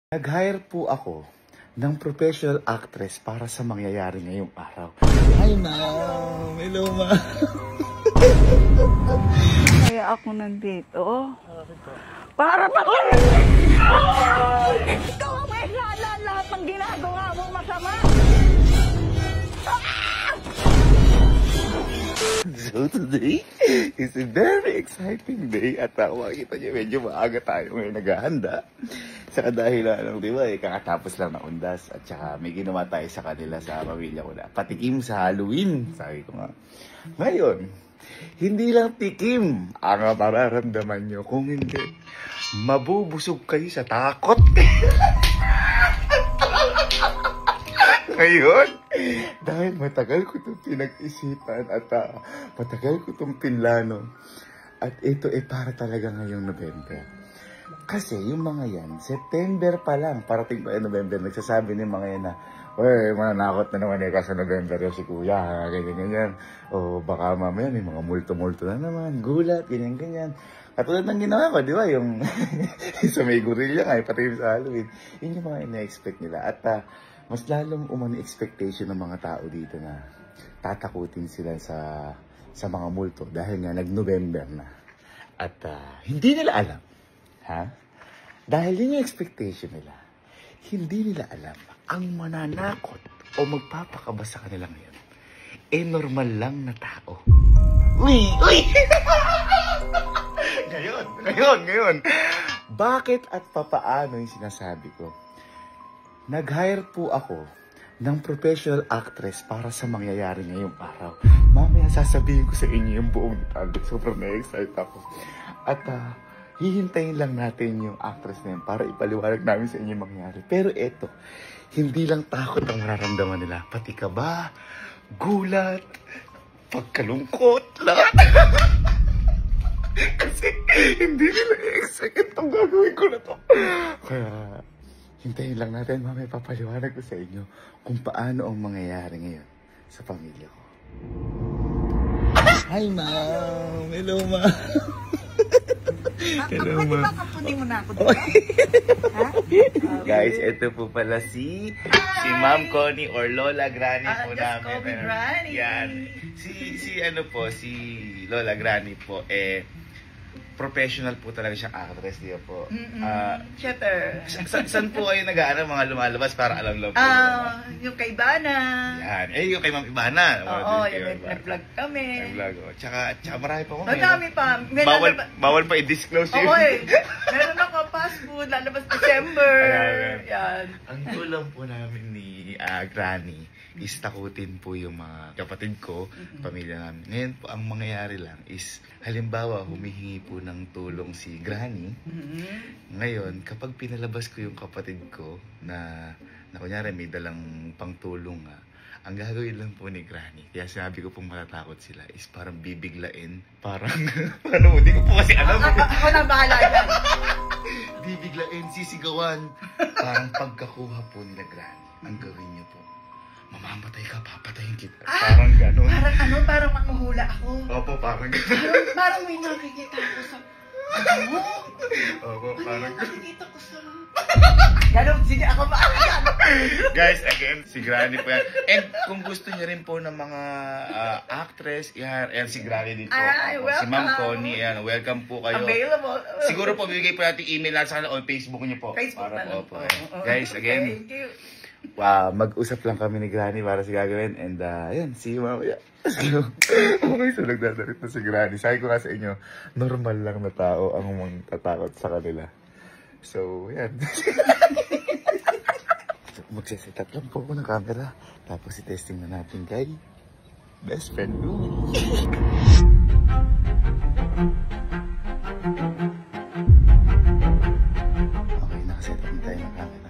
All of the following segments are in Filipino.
Nag-hire po ako ng professional actress para sa mangyayari ngayong araw. Hi, ma'am! Hello, ma'am! Kaya ako nandito. Para ikaw ang may sala lahat ng ginagawa mong masama! So today is a very exciting day at makikita niyo medyo maaga tayo ngayon naghahanda. Sa kadahilan ng di ba, kakatapos lang na undas at saka may ginawa tayo sa kanila sa pamilya ko na patikim sa Halloween. Sabi ko nga. Ngayon, hindi lang tikim ang mararamdaman nyo. Kung hindi, mabubusog kayo sa takot. Ngayon, dahil matagal ko itong pinag-isipan at matagal ko itong pinlano. At ito para talaga ngayong November. Kasi yung mga yan, September pa lang, parating pa yung November, nagsasabi ng mga yan na, "Uy, mananakot na naman sa November yung si kuya, ganyan-ganyan. O baka mamaya may mga multo-multo na naman, gulat, ganyan-ganyan." Katulad ng ginawa ko, di ba? Yung sa may gorilla nga, pati sa Halloween. Yun yung mga ina-expect nila. At mas lalong umani expectation ng mga tao dito na tatakutin sila sa mga multo dahil nga nag-November na. At hindi nila alam. Ha? Dahil yun yung expectation nila. Hindi nila alam ang mananakot o magpapakaba sa kanila ngayon. Normal lang na tao. Uy! Ngayon. Bakit at papaano yung sinasabi ko? Nag-hire po ako ng professional actress para sa mangyayari ngayong araw. Mamaya sasabihin ko sa inyo yung buong detalye. Sobrang na-excite ako. At hihintayin lang natin yung actress na yun para ipaliwanag namin sa inyo yung mangyayari. Pero eto, hindi lang takot ang mararamdaman nila. Pati kaba, gulat, pagkalungkot, lahat. Kasi hindi nila i-expect itong gagawin ko na to. Kaya hintayin lang natin, mamaya papaliwanag ko sa inyo kung paano ang mangyayari ngayon sa pamilya ko. Hi, ma'am! Hello, ma'am! Hello, ma'am. Pwede ba kapunin mo na ako dito? Ha? Guys, ito po pala si Ma'am Connie or Lola Granny po Just namin. call me Granny. Yan. Si Lola Granny po, professional po talaga siyang actress, di ba po? Shutter. Saan po kayo nag-aaral mga lumalabas para alam lang po? Yung kay Bana. Yan. Yung kay Ma'am Ibana. Oo, yung nag-vlog kami. Nag-vlog. Tsaka marami pa mo. Madami pa. Bawal pa i-disclose yun. Oo meron ako fast food, lalabas December. Yan. Ang kulang po namin ni Granny is takutin po yung mga kapatid ko, pamilya namin. Ngayon po, ang mangyayari lang is, halimbawa, humihingi po ng tulong si Granny. Ngayon, kapag pinalabas ko yung kapatid ko na kunyari may dalang pangtulong nga, ang gagawin lang po ni Granny, kaya sinabi ko pong matatakot sila, is parang bibiglain. Parang, hindi ko po kasi alam. Ako na bahala dyan. Bibiglain, sisigawan. Parang pagkakuha po nila Granny, ang gawin niyo po, mamamatay ka, papatayin kita. Parang gano'n. Parang manghuhula ako. Opo, parang gano'n. Parang may nakikita ako sa... Opo, parang gano'n. Nakikita ko sa... Gano'n, sige ako maalam. Guys, again, si Granny po yan. And kung gusto niyo rin po ng mga actress, yan, si Granny din po. Si Ma'am Connie, yan, welcome po kayo. Available. Siguro po, bibigay po natin email natin sa kanila o Facebook niyo po. Facebook na lang po. Guys, again, thank you. wow, mag-usap lang kami ni Granny para sa gagawin. And yan, see you mamaya. Okay, so nagdadarit na si Granny. Sabi ko nga sa inyo, normal lang na tao ang magtatakot sa kanila. So, yan. Magsiset up lang po ako ng camera. Tapos i-testing na natin kay best friend Louie. Okay, nakaset up na tayo ng camera.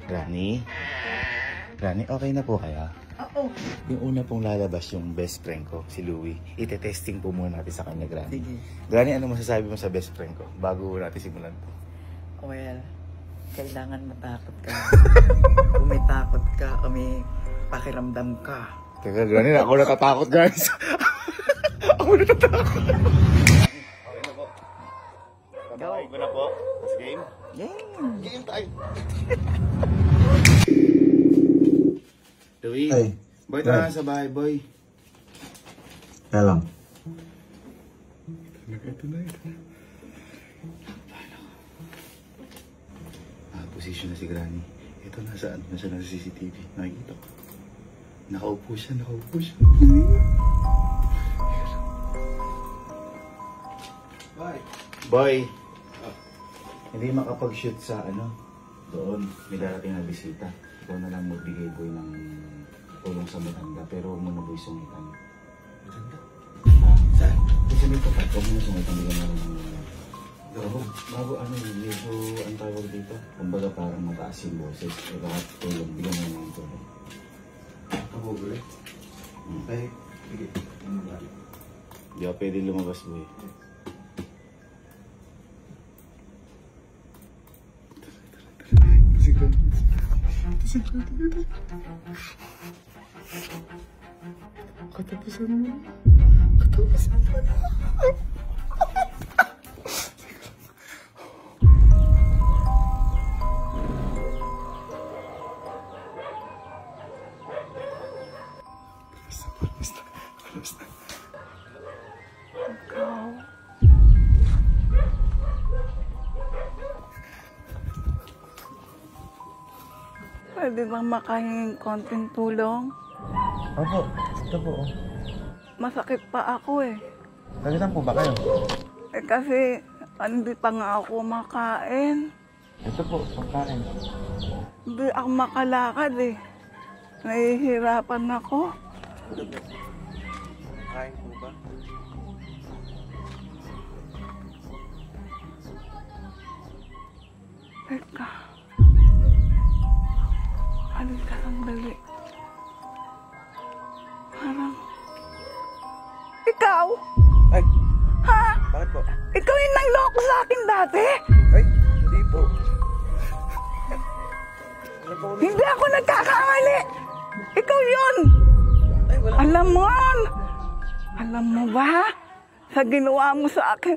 Granny, okay na po kaya? Oo. Yung una pong lalabas yung best friend ko, si Louie. Ite-testing po muna natin sa kanya, Granny. Sige. Granny, ano masasabi mo sa best friend ko bago natin simulan to? Well, kailangan matakot ka. Kung may takot ka o may pakiramdam ka. Teka, Granny, ako natatakot, guys. Ako natatakot. Okay na po. Tatakay ko na po. Mas game? Game time. Louie, Ay, boy, tara na sa bahay, boy. kaya lang. Ito na. Position na si Granny. Ito, nasaan? Nasa CCTV. Nakikita ko. Nakaupo siya. Boy! Hindi makapag-shoot sa doon. May darating na bisita. Ikaw na lang magbigay, boy, ng tulong sa matanda. Pero huwag mo na, boy, sungitan. Matanda? Saan? Kasi dito pa. Huwag mo na sungitan. Bigyan na lang ng bago medyo ang tawag dito. Kumbaga parang mataas yung boses. Lahat tulong. Bigyan mo na ng tulong. Ako ulit? Okay. Sige. Ano ba? Hindi ako pwede lumabas, boy. Katapusan mo. Pwede bang makahinging konting tulong? Opo. Ito po. Masakit pa ako eh. Tagitan po ba kayo? Eh kasi hindi pa nga ako makain. Ito po, pagkain. Hindi ako makalakad eh. Nahihirapan ako. Kain po ba? Teka. Alin ka sandali. Parang... Ikaw? Ay, Ha? bakit po? Ikaw yung nangloko sa akin dati? Ay, hindi po. Ano po ulit? Hindi ako nagkakamali. Ikaw yun. Ay, wala. Alam mo ba? Sa ginawa mo sa akin,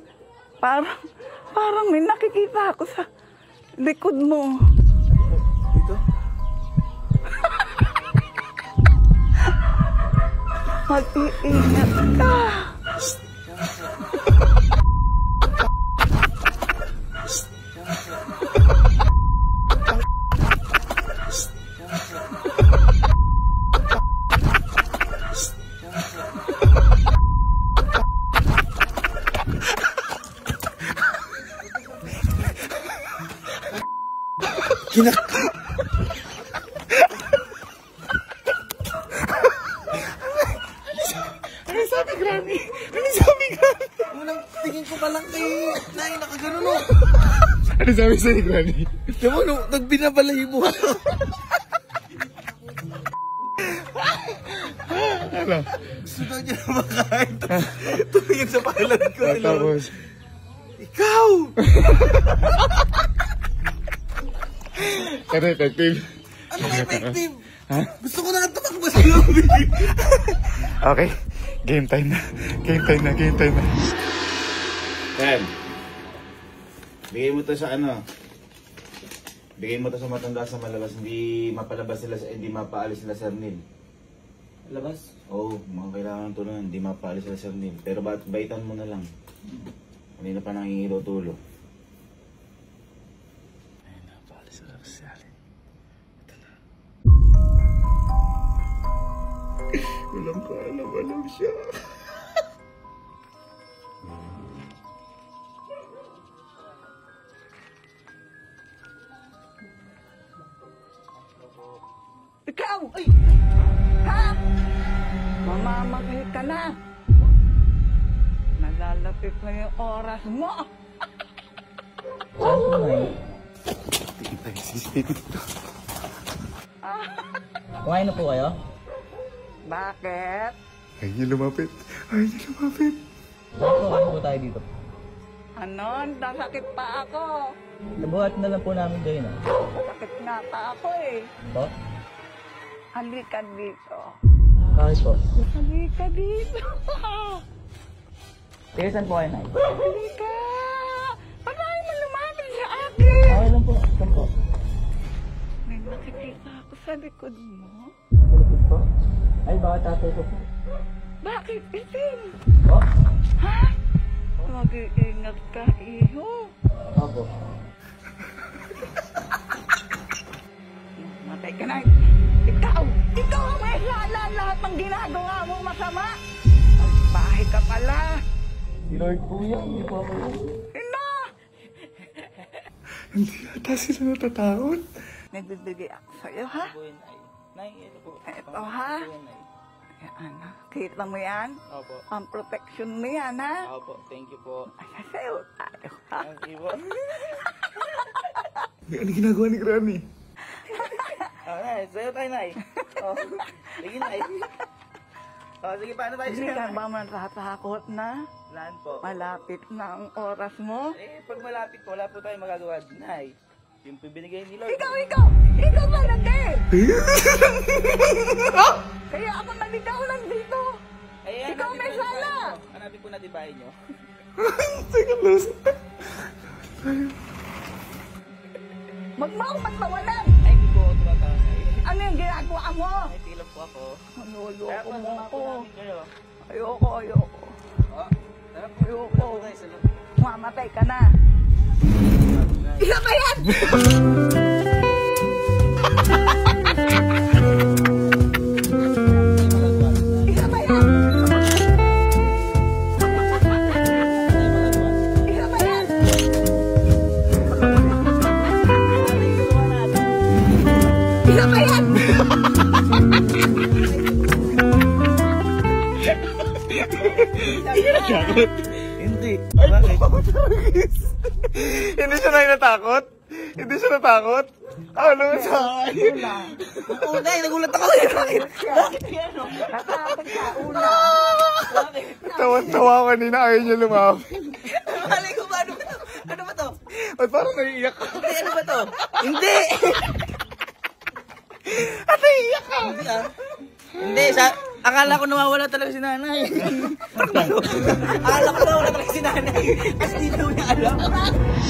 parang may nakikita ako sa likod mo. Dito? Mag-iingat ka. Ano sabi, Granny? Ano sabi, Granny? Unang tingin ko pa lang kay Nay, nakagano no. Ano sabi sa'yo, Granny? Diyan mo, no, nagbinabalay mo. Ano? Gusto daw niya na makain. Tumingin sa palad ko. Tapos, Ikaw! ano, detective? Ano ka, effective? Ha? Gusto ko na tumakbo sa lobby. Okay, game time na. Game time na. Ken, bigay mo to sa bigay mo to sa matanda sa malabas. Hindi mapalabas sila, hindi mapaalis sila, Sir Neil. Labas? Oo, mga kailangan ng tulong, hindi mapaalis sila, Sir Neil. Pero baitan mo na lang. Hindi na pa nangingilo tulo. Ayun na, paalis sila si Ali. Ito na. Walang siya. Ikaw! Ay! Ha? Mamamagay ka na. Nalalapit na yung oras mo. Saan po, Nay? Tingin tayo CCTV dito. Kumain na po kayo? Bakit? Ay, niya lumapit. Kumain po tayo dito. Ano? Nasakit pa ako. Nabuhat na lang po namin kayo na. Sakit nga pa ako eh. Po? Halika dito. Bakit po? Halika dito. Sige, saan po kayo, Nay? Halika. Paano mo lumapit sa akin? Okay lang Saan po? May nakikita ako sa likod mo. Kulikod po? Ay, baka tatay ko po. Bakit itim? Po? Ha? Mag-iingat ka, iho. Opo. Matay ka na. Ikaw ang may sala lahat ng ginagawa mo masama. Bahay ka pala. Si Lord po yan, hindi po ako yan. Ina! Hindi ata sila natatakot. Nagbibigay ako sa'yo, ha? Po yun ay. Nay, ito po. Ito, ha? Po yun ay. Yan, ha? Kita mo yan? Opo. Ang protection mo yan, ha? Opo, thank you po. Ay, sa'yo tayo, ha? Thank you po. Ano ginagawa ni Granny? Nay, sa'yo tayo, Nay. Oh, sige, Nay. Oh, sige, paano tayo Hindi sa'yo, ka Nay? ba matatakot na? Saan po? Malapit na ang oras mo? Pag malapit po, wala po tayong magagawa. Nay, yung pinibigay ni Lord. Ikaw talaga eh! Kaya ako naligaw lang dito. Ay, Ikaw may sala. Hanapin po natin bahay nyo. Sige, Luz. Magtawanan! Ay, hindi po ako tumatangay. Ano yung ginagawa mo? Ay, tilap po ako. Nuloko mo sama ako. po namin kayo. Ayoko. Oh, tara po. Ayoko. Tara po tayo sa loob. Mamatay ka na. Isa ba yan? Isa ba yan? Isa ba yan? Isa ba yan? Hindi. Ay, Bakit? Hindi siya natakot? Hindi siya natakot? Ano sa akin? Unay, nagulat ako. Bakit yan? Natakot ka, una. Bakit? Tawan-tawa ako kanina, ayaw niya lumapit. Malay ko ba? Ano ba to? Ano ba to? At parang naiiyak ka. Hindi, ano ba to? Hindi! At naiiyak ka. Hindi ah. Hindi, akala ko nawawala talaga si nanay. Akala ko nawawala talaga si nanay. Kasi hindi daw niya alam.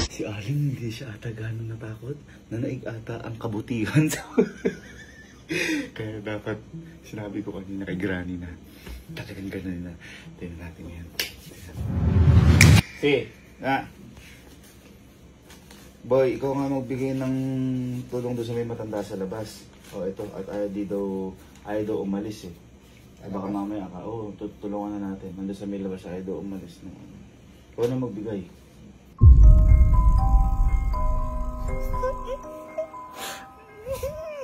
Si Aling hindi siya ata gano'ng natakot. Nanaig ata ang kabutihan sa... Kaya dapat sinabi ko kanina kay Granny na talagang gano'n na. Tingnan natin yan. Boy, ikaw nga magbigay ng tulong doon sa may matanda sa labas. O ito, at ayaw daw umalis eh. Ay baka mamaya ka, tutulungan na natin. Nandun sa may labas, ayaw daw umalis na. Ikaw na magbigay.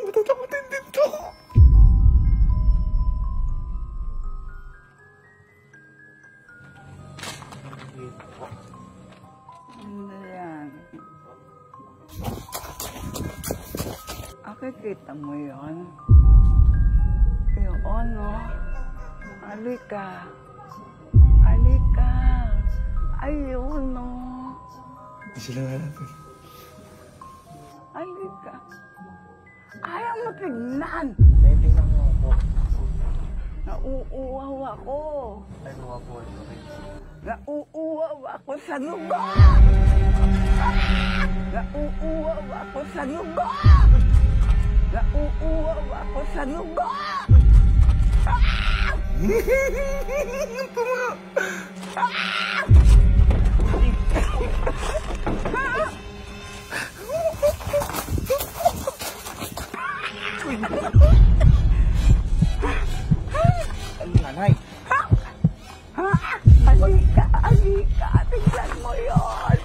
Matatakotin din to. Ano yan? Nakikita mo yun? Yung ano? Alika. Ayun, no. Hindi sila natin. Alika. Ayaw mo tignan. Tingnan mo ako. Nauuwaw ako. Ay, mga po. Nauuwaw ako sa lugar. Nauuwaw ako sa lugar. Nauuwaw ako sa lugar. Nanay. Alika, tignan mo yun.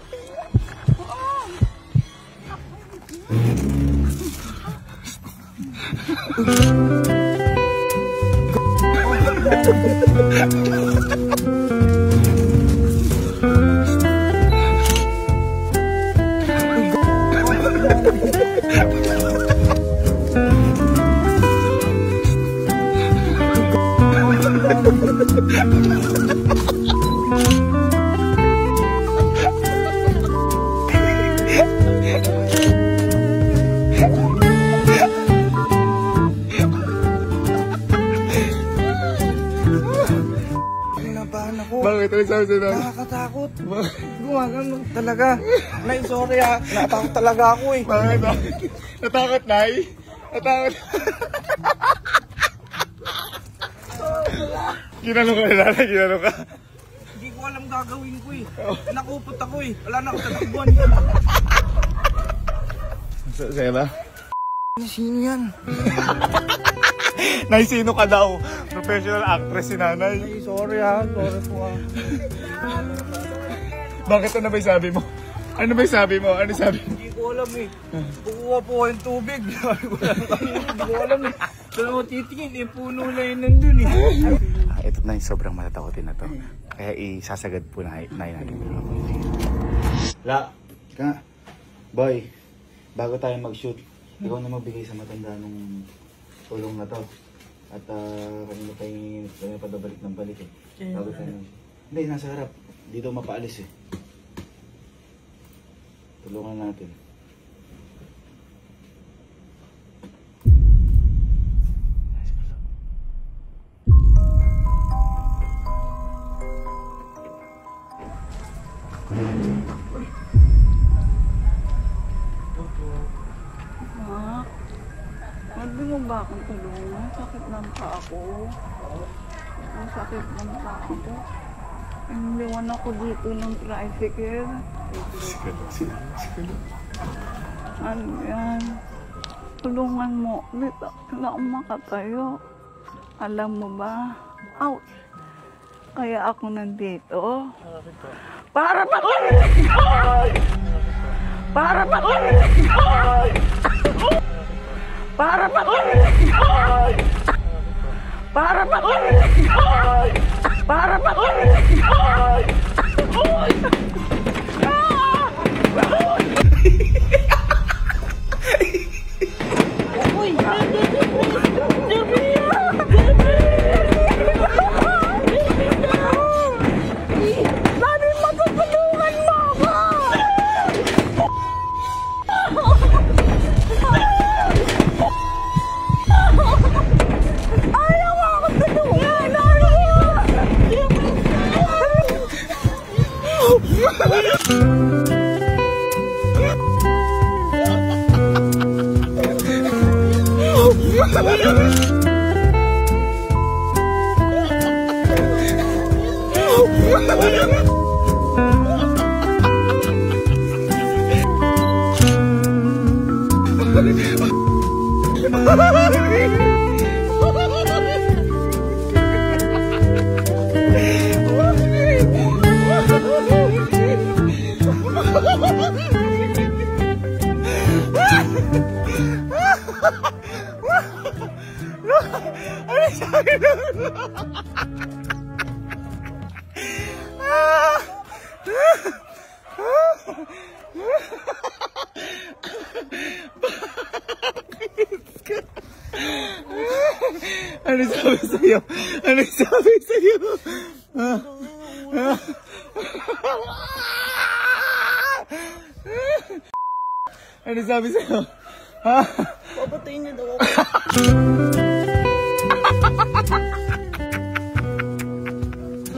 may sabi sa'yo? Nakakatakot. Gumagano talaga. Nay, sorry ha. Natakot talaga ako eh. Bakit? Natakot, Nay? Natakot. Ginanong ka na, Nanay? Ginanong ka? Hindi ko alam gagawin ko eh. Nakupot ako eh. Wala na ako tatakbuhan. Sa'yo ba? Sino yan? Nay, sino ka daw? Professional actress si Nanay. Ay, sorry ha. Sorry po ha. Bakit ano ba yung sabi mo? Ano ba yung sabi mo? Ano sabi mo? Hindi ko alam eh. Kukuha po ko yung tubig. Hindi ko alam eh. Saan ako titingin? Yung puno na yun nandun eh. Ito na yung sobrang matatakotin na to. Kaya isasagad po na natin. La, ka, boy, bago tayo mag-shoot, ikaw na magbigay sa matanda nung tulong na to. At kanina pa yung padabalik ng balik eh. Bago tayo mag-shoot. Hindi, nasa harap. Di daw mapaalis eh. Tulungan natin. Ma, pwede mo ba akong tulungan? Sakit ng paa ko. Ang sakit ng paa ko. Iniwan ako dito ng tricycle. Ano yan? Tulungan mo. Dito na ako makatayo. Alam mo ba? Ouch! Kaya ako nandito. Para pa Para pa Para pa Para pa Para pa Ano sabi sa'yo? Ano sabi sa'yo? Ano sabi sa'yo? Ha? Papatayin niya daw ako.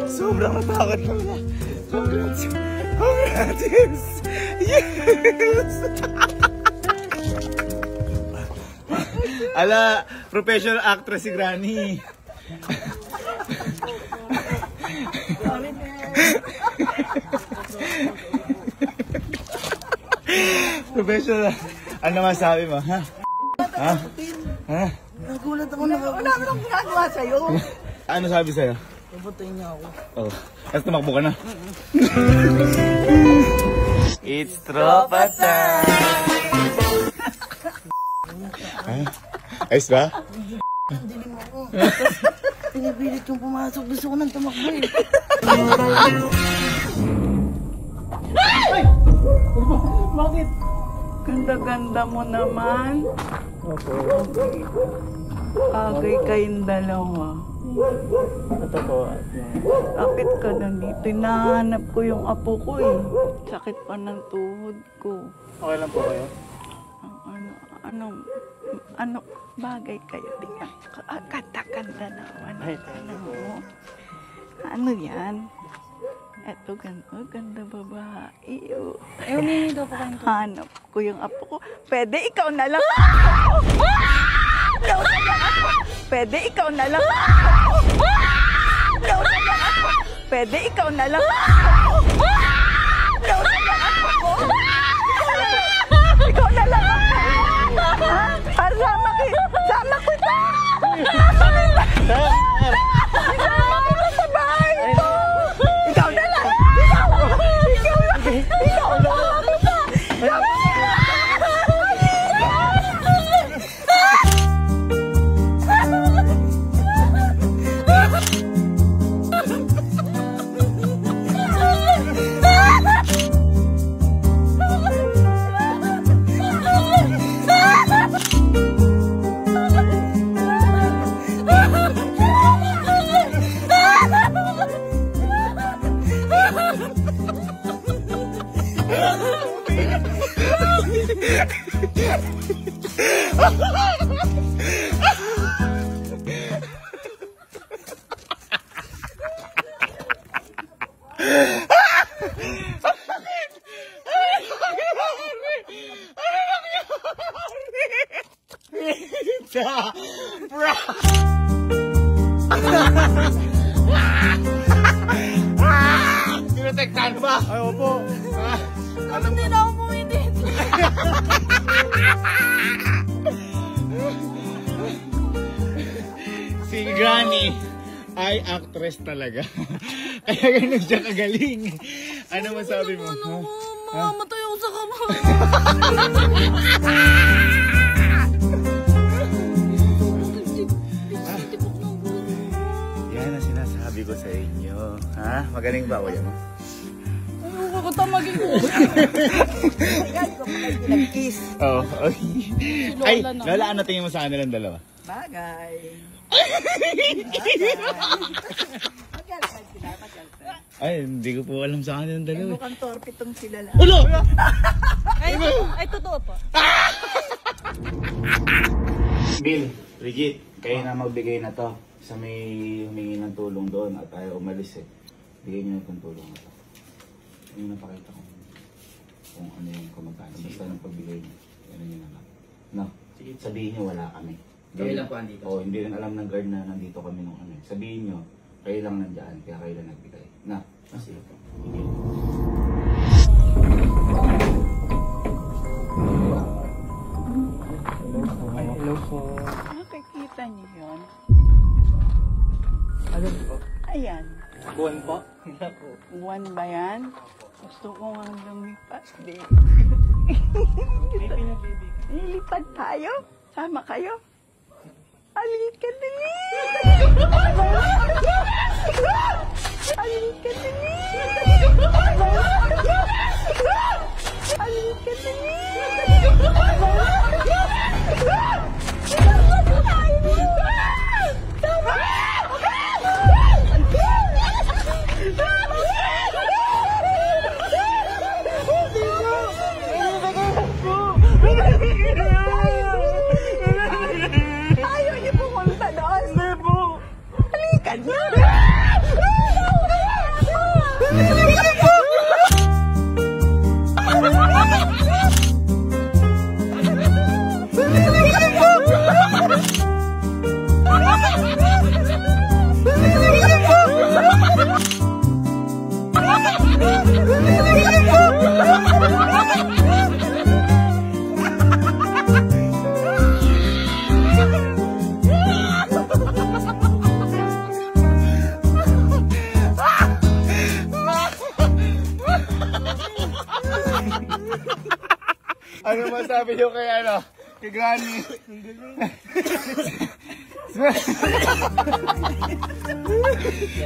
Sobrang natakot ko na. Congrats! Congrats! Yes! Ala, professional actress si Granny. Professional. Ano masabi mo, ha? Ha? Ha? Nagulat ako na. Wala ka nang ginagawa sa'yo. Ano sabi sa'yo? Papatayin niya ako. Oh. Tapos tumakbo ka na. It's tropa time! Ayos ba? Dilim ako. Pinipilit yung pumasok. Gusto ko nang tumakbo eh. Bakit? Ganda-ganda mo naman. Agay kayong dalawa. Bakit ka nandito? Hinahanap ko yung apo ko eh. Sakit pa ng tuhod ko. Okay lang po kayo? Ano bagay kayo? Tingnan. Kanta-kanta naman. Ano mo? Ano yan? Eto, ganda babae. Oh. Eh, humingi daw po kayong tulong. Hanap ko yung apo ko. Pwede ikaw na lang. Pwede ikaw na lang. Pwede ikaw na lang. Ikaw na lang. Sama kita. Sama kita. Sama kita sa bahay ito. Ikaw na lang. Ikaw na lang. Ikaw na lang. Tinotektahan ba? Ay, opo. Hindi na ako pumitin. Si Granny ay actress talaga. Kaya ganun siya kagaling. Ano masabi mo? Mamamatay ako sa kamay. Yan ang sinasabi ko sa inyo. Ha? Magaling ba kuya mo? Ayoko ko tamagin ko. Nag-kiss. Oo. Oh, ay, Lola, ano tingin mo sa kanilang dalawa? Bagay. Ay, hindi ko po alam sa kanilang dalawa. Mukhang torpe tong sila lang. Ulo! Ay, totoo po. Bill, Bridget, kayo na magbigay na to. Sa may humingi ng tulong doon at ayaw umalis eh. Bigay niyo na itong tulong na to. Yung napakita ko kung ano yung kumagkano. Basta ng pagbigay niyo. Ano niyo na lang. No? Sabihin niyo wala kami. Kayo lang po andito. Oo, hindi rin alam ng guard na nandito kami nung ano. Sabihin niyo, kayo lang nandyan, kaya kayo lang nagbigay. Na, sige po. Hello po. Nakikita niyo yun? Ano po? Ayan. Buwan po? Hindi po. Buwan ba yan? Gusto ko nga lumipas, di. May pinabibig. Lilipad tayo? Sama kayo? Halika dali! Halika dali! Halika dali! Ayaw niyo pumunta doon. Hindi po. Halika na. Ano masabi niyo kay ano? Kay Granny?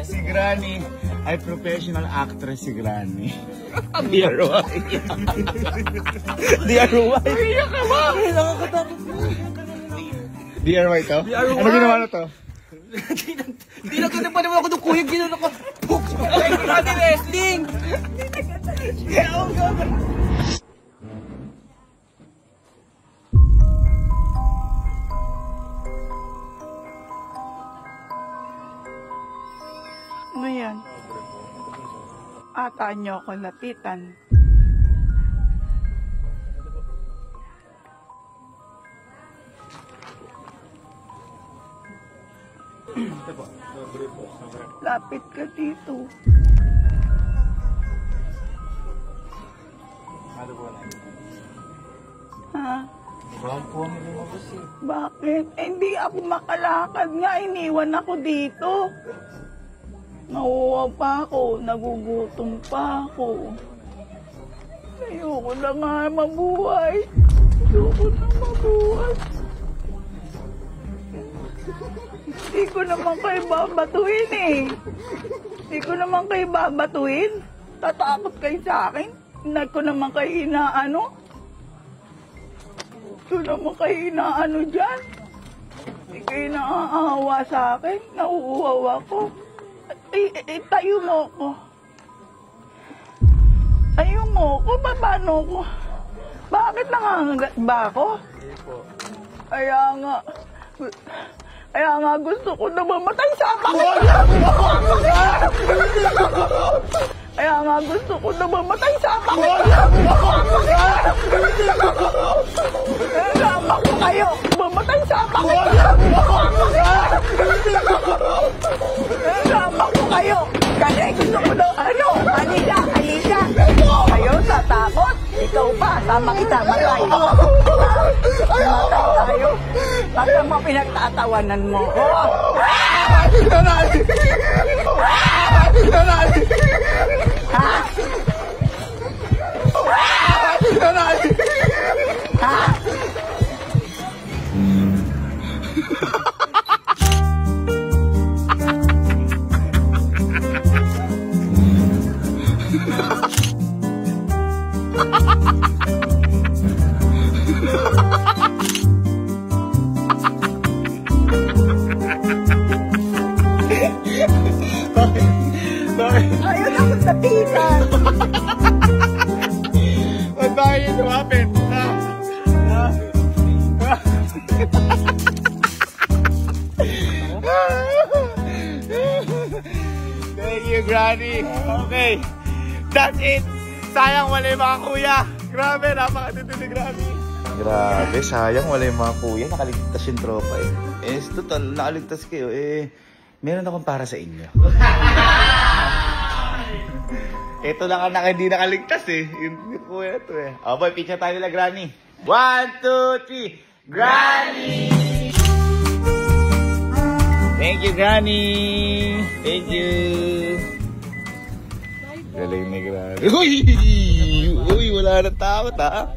Si Granny ay professional actress si Granny. DRY. DRY. DRY to? Ano ginawa na to? Hindi na ganda pa naman ako ng kuyog. Ginawa ko. Ay, grabe wrestling! Ano yan? ata niyo ako lapitan. Lapit ka dito. Ha? Bakit? Eh, hindi ako makalakad nga. Iniwan ako dito. Nauuwa pa ako. Nagugutom pa ako. Ayoko na nga mabuhay. Ayoko na mabuhay. Hindi ko naman kayo babatuhin eh. Hindi ko naman kayo babatuhin. Tatakot kayo sa akin. Hindi ko naman kayo inaano. Ito naman kayo inaano dyan. Hindi kayo naaawa sa akin. Nauuhaw ako. Tayo mo ko. Tayo mo ko. Paano ko? Bakit nangangagat ba ako? Kaya nga gusto ko na mamatay sa bakit. Kaya nga gusto ko na mamatay sa bakit. Nalaman ko kayo. Mamatay sa bakit. Nalaman ko kayo. Kasi gusto ko na halika. Kayo sa takot. Ikaw pa. Sama kita. Matay. Matay tayo. Basta mo pinagtatawanan mo ko. Ha? Ha? Ayun ako sa pisan. Ba't ba kayo lumapit? Thank you, Granny. Okay. That's it. Sayang wala yung mga kuya. Grabe, napakatito ni Granny. Grabe, sayang wala yung mga kuya. Nakaligtas yung tropa eh. Eh, total, nakaligtas kayo. Eh, meron akong para sa inyo. Ito lang ang hindi nakaligtas eh. Yung kuya ito eh. Oh boy, picture tayo nila, Granny. 1, 2, 3. Granny! Thank you, Granny! Thank you! Galing ni Granny. Uy! Uy, wala na takot ha?